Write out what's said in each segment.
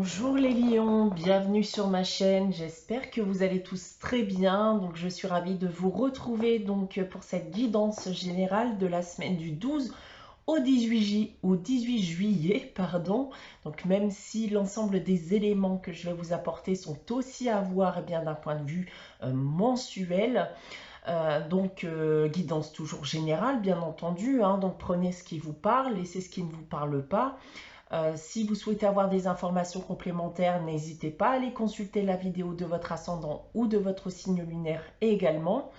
Bonjour les lions, bienvenue sur ma chaîne, j'espère que vous allez tous très bien. Donc je suis ravie de vous retrouver pour cette guidance générale de la semaine du 12 au 18 juillet. Donc même si l'ensemble des éléments que je vais vous apporter sont aussi à voir d'un point de vue mensuel. Guidance toujours générale bien entendu, donc prenez ce qui vous parle, laissez ce qui ne vous parle pas. Si vous souhaitez avoir des informations complémentaires, n'hésitez pas à aller consulter la vidéo de votre ascendant ou de votre signe lunaire également.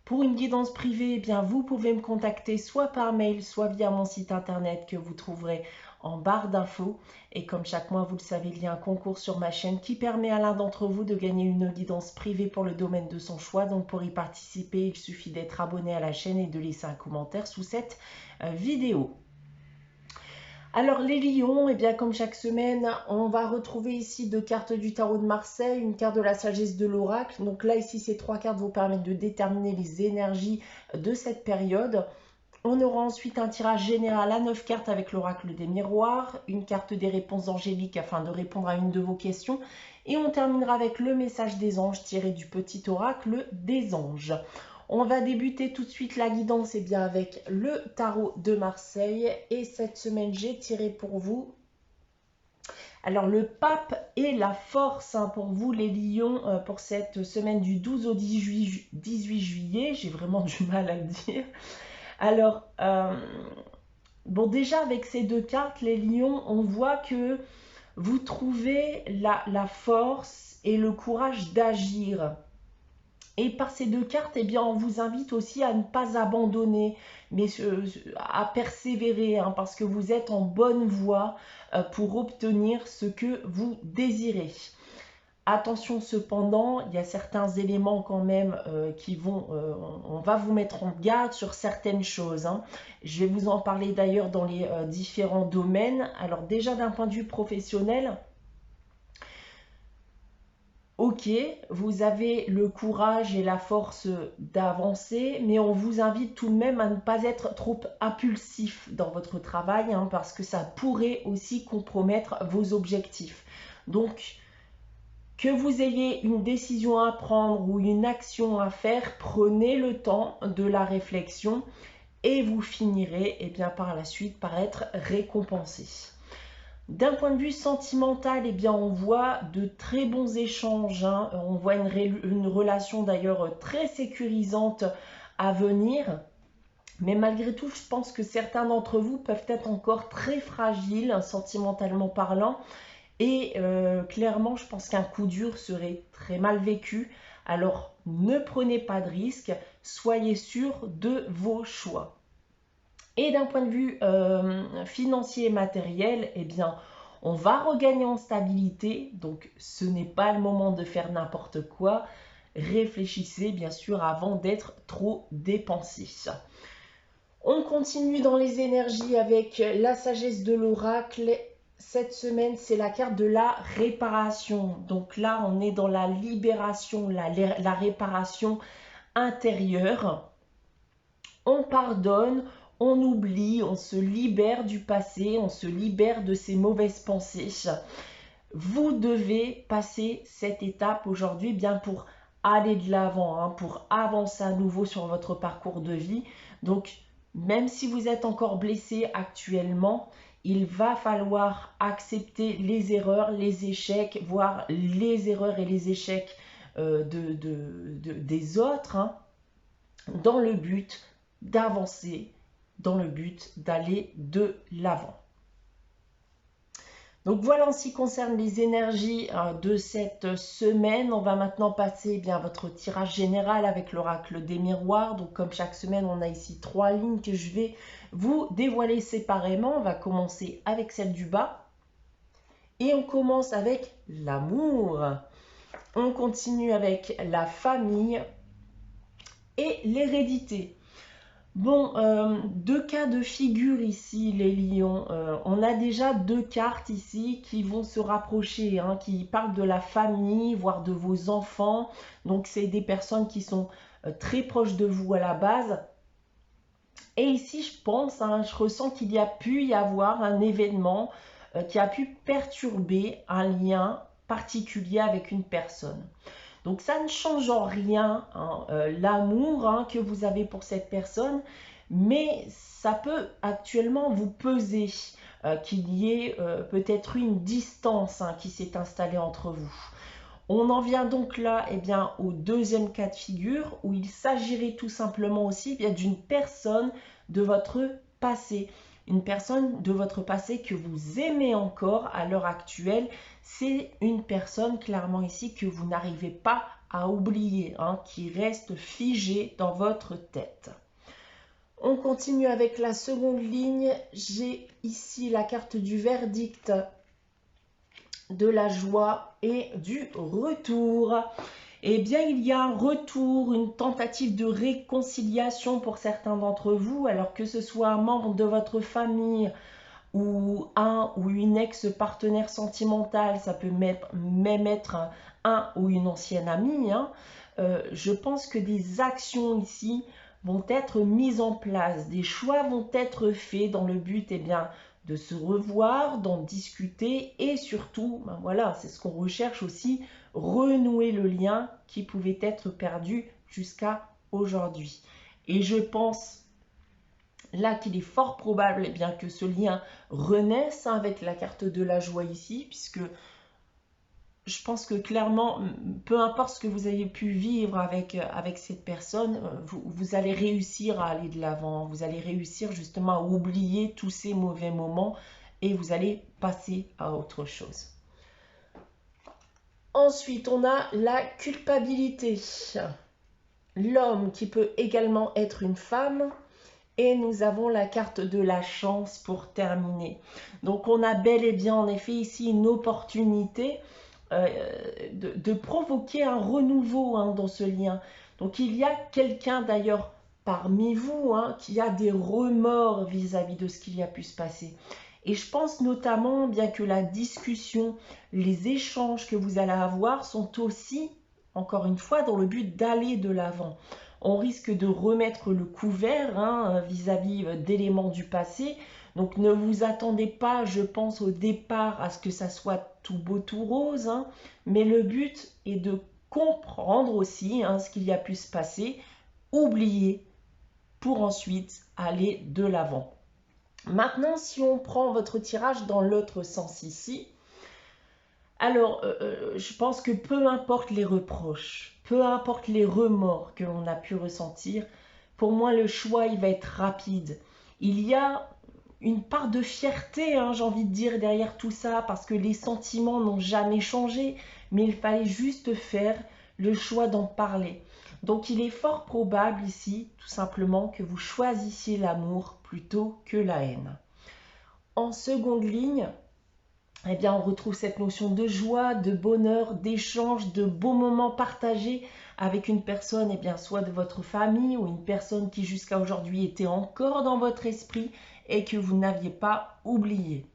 Pour une guidance privée, vous pouvez me contacter soit par mail, soit via mon site internet que vous trouverez en barre d'infos. Et comme chaque mois, vous le savez, il y a un concours sur ma chaîne qui permet à l'un d'entre vous de gagner une guidance privée pour le domaine de son choix. Donc pour y participer, il suffit d'être abonné à la chaîne et de laisser un commentaire sous cette vidéo. Alors les lions, comme chaque semaine, on va retrouver ici deux cartes du tarot de Marseille, une carte de la sagesse de l'oracle. Donc là, ici, ces trois cartes vous permettent de déterminer les énergies de cette période. On aura ensuite un tirage général à 9 cartes avec l'oracle des miroirs, une carte des réponses angéliques afin de répondre à une de vos questions. Et on terminera avec le message des anges tiré du petit oracle des anges. On va débuter tout de suite la guidance avec le tarot de Marseille. Et cette semaine, j'ai tiré pour vous. Alors, le pape et la force pour vous, les lions, pour cette semaine du 12 au 18 juillet. J'ai vraiment du mal à le dire. Alors, déjà, avec ces deux cartes, les lions, on voit que vous trouvez la force et le courage d'agir. Et par ces deux cartes, on vous invite aussi à ne pas abandonner, mais à persévérer, parce que vous êtes en bonne voie pour obtenir ce que vous désirez. Attention cependant, il y a certains éléments quand même on va vous mettre en garde sur certaines choses. Je vais vous en parler d'ailleurs dans les différents domaines. Alors déjà d'un point de vue professionnel, ok, vous avez le courage et la force d'avancer, mais on vous invite tout de même à ne pas être trop impulsif dans votre travail, parce que ça pourrait aussi compromettre vos objectifs. Donc, que vous ayez une décision à prendre ou une action à faire, prenez le temps de la réflexion et vous finirez par la suite par être récompensé. D'un point de vue sentimental, on voit de très bons échanges. On voit une relation d'ailleurs très sécurisante à venir. Mais malgré tout, je pense que certains d'entre vous peuvent être encore très fragiles, sentimentalement parlant. Et clairement, je pense qu'un coup dur serait très mal vécu. Alors, ne prenez pas de risques, soyez sûr de vos choix. Et d'un point de vue financier et matériel, on va regagner en stabilité. Donc, ce n'est pas le moment de faire n'importe quoi. Réfléchissez bien sûr avant d'être trop dépensif. On continue dans les énergies avec la sagesse de l'oracle. Cette semaine, c'est la carte de la réparation. Donc là, on est dans la libération, la réparation intérieure. On pardonne, on oublie, on se libère du passé, on se libère de ses mauvaises pensées. Vous devez passer cette étape aujourd'hui pour aller de l'avant, pour avancer à nouveau sur votre parcours de vie. Donc, même si vous êtes encore blessé actuellement, il va falloir accepter les erreurs, les échecs, voire les erreurs et les échecs des autres, dans le but d'avancer, dans le but d'aller de l'avant. Donc voilà en ce qui concerne les énergies de cette semaine. On va maintenant passer à votre tirage général avec l'oracle des miroirs. Donc comme chaque semaine, on a ici 3 lignes que je vais vous dévoiler séparément. On va commencer avec celle du bas. Et on commence avec l'amour. On continue avec la famille et l'hérédité. Bon, deux cas de figure ici, les lions. On a déjà deux cartes ici qui vont se rapprocher, qui parlent de la famille, voire de vos enfants. Donc, c'est des personnes qui sont très proches de vous à la base. Et ici, je pense, je ressens qu'il y a pu y avoir un événement qui a pu perturber un lien particulier avec une personne. Donc ça ne change en rien hein, l'amour hein, que vous avez pour cette personne, mais ça peut actuellement vous peser qu'il y ait peut-être une distance hein, qui s'est installée entre vous. On en vient donc là eh bien, au deuxième cas de figure où il s'agirait tout simplement aussi eh bien, d'une personne de votre passé. Une personne de votre passé que vous aimez encore à l'heure actuelle. C'est une personne clairement ici que vous n'arrivez pas à oublier, hein, qui reste figée dans votre tête. On continue avec la seconde ligne. J'ai ici la carte du verdict, de la joie et du retour. Eh bien, il y a un retour, une tentative de réconciliation pour certains d'entre vous, alors que ce soit un membre de votre famille ou un ou une ex-partenaire sentimentale, ça peut même être un ou une ancienne amie. Hein. Je pense que des actions ici vont être mises en place, des choix vont être faits dans le but eh bien, de se revoir, d'en discuter et surtout, ben voilà, c'est ce qu'on recherche aussi, renouer le lien qui pouvait être perdu jusqu'à aujourd'hui. Et je pense là qu'il est fort probable eh bien, que ce lien renaisse hein, avec la carte de la joie ici, puisque je pense que clairement, peu importe ce que vous avez pu vivre avec cette personne, vous allez réussir à aller de l'avant, vous allez réussir justement à oublier tous ces mauvais moments et vous allez passer à autre chose. Ensuite, on a la culpabilité. L'homme qui peut également être une femme. Et nous avons la carte de la chance pour terminer. Donc on a bel et bien en effet ici une opportunité de provoquer un renouveau hein, dans ce lien. Donc il y a quelqu'un d'ailleurs parmi vous hein, qui a des remords vis-à-vis de ce qu'il y a pu se passer. Et je pense notamment bien que la discussion, les échanges que vous allez avoir sont aussi, encore une fois, dans le but d'aller de l'avant. On risque de remettre le couvert hein, vis-à-vis d'éléments du passé. Donc ne vous attendez pas, je pense, au départ à ce que ça soit tout beau, tout rose. Hein, mais le but est de comprendre aussi hein, ce qu'il y a pu se passer, oublier pour ensuite aller de l'avant. Maintenant, si on prend votre tirage dans l'autre sens ici, alors je pense que peu importe les reproches, peu importe les remords que l'on a pu ressentir, pour moi le choix il va être rapide. Il y a une part de fierté, hein, j'ai envie de dire, derrière tout ça, parce que les sentiments n'ont jamais changé, mais il fallait juste faire le choix d'en parler. Donc il est fort probable ici, tout simplement, que vous choisissiez l'amour plutôt que la haine. En seconde ligne, eh bien, on retrouve cette notion de joie, de bonheur, d'échange, de beaux moments partagés avec une personne, eh bien, soit de votre famille ou une personne qui jusqu'à aujourd'hui était encore dans votre esprit et que vous n'aviez pas oublié.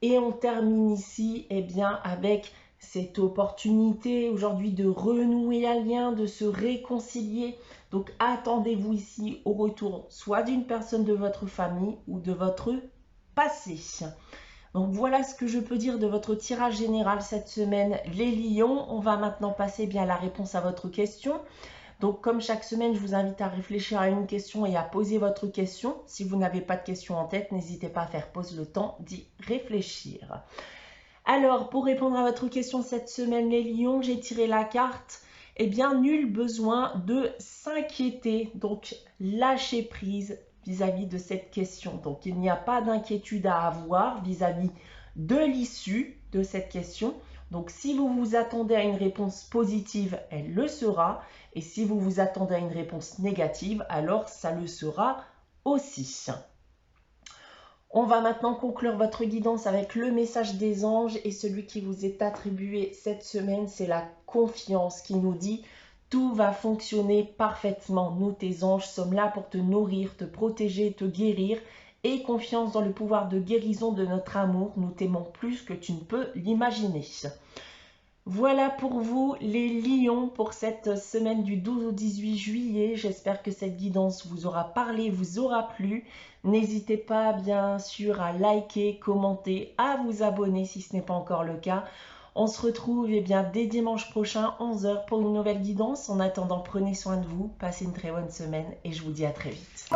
Et on termine ici eh bien, avec cette opportunité aujourd'hui de renouer un lien, de se réconcilier. Donc attendez-vous ici au retour soit d'une personne de votre famille ou de votre passé. Donc voilà ce que je peux dire de votre tirage général cette semaine, les lions. On va maintenant passer bien à la réponse à votre question. Donc comme chaque semaine, je vous invite à réfléchir à une question et à poser votre question. Si vous n'avez pas de question en tête, n'hésitez pas à faire pause le temps d'y réfléchir. Alors pour répondre à votre question cette semaine, les lions, j'ai tiré la carte. Eh bien, nul besoin de s'inquiéter. Donc lâchez prise vis-à-vis de cette question. Donc, il n'y a pas d'inquiétude à avoir vis-à-vis de l'issue de cette question. Donc, si vous vous attendez à une réponse positive, elle le sera. Et si vous vous attendez à une réponse négative, alors ça le sera aussi. On va maintenant conclure votre guidance avec le message des anges. Et celui qui vous est attribué cette semaine, c'est la confiance qui nous dit: tout va fonctionner parfaitement. Nous, tes anges, sommes là pour te nourrir, te protéger, te guérir. Aie confiance dans le pouvoir de guérison de notre amour. Nous t'aimons plus que tu ne peux l'imaginer. Voilà pour vous les lions pour cette semaine du 12 au 18 juillet. J'espère que cette guidance vous aura parlé, vous aura plu. N'hésitez pas bien sûr à liker, commenter, à vous abonner si ce n'est pas encore le cas. On se retrouve dès dimanche prochain 11 h pour une nouvelle guidance. En attendant, prenez soin de vous, passez une très bonne semaine et je vous dis à très vite.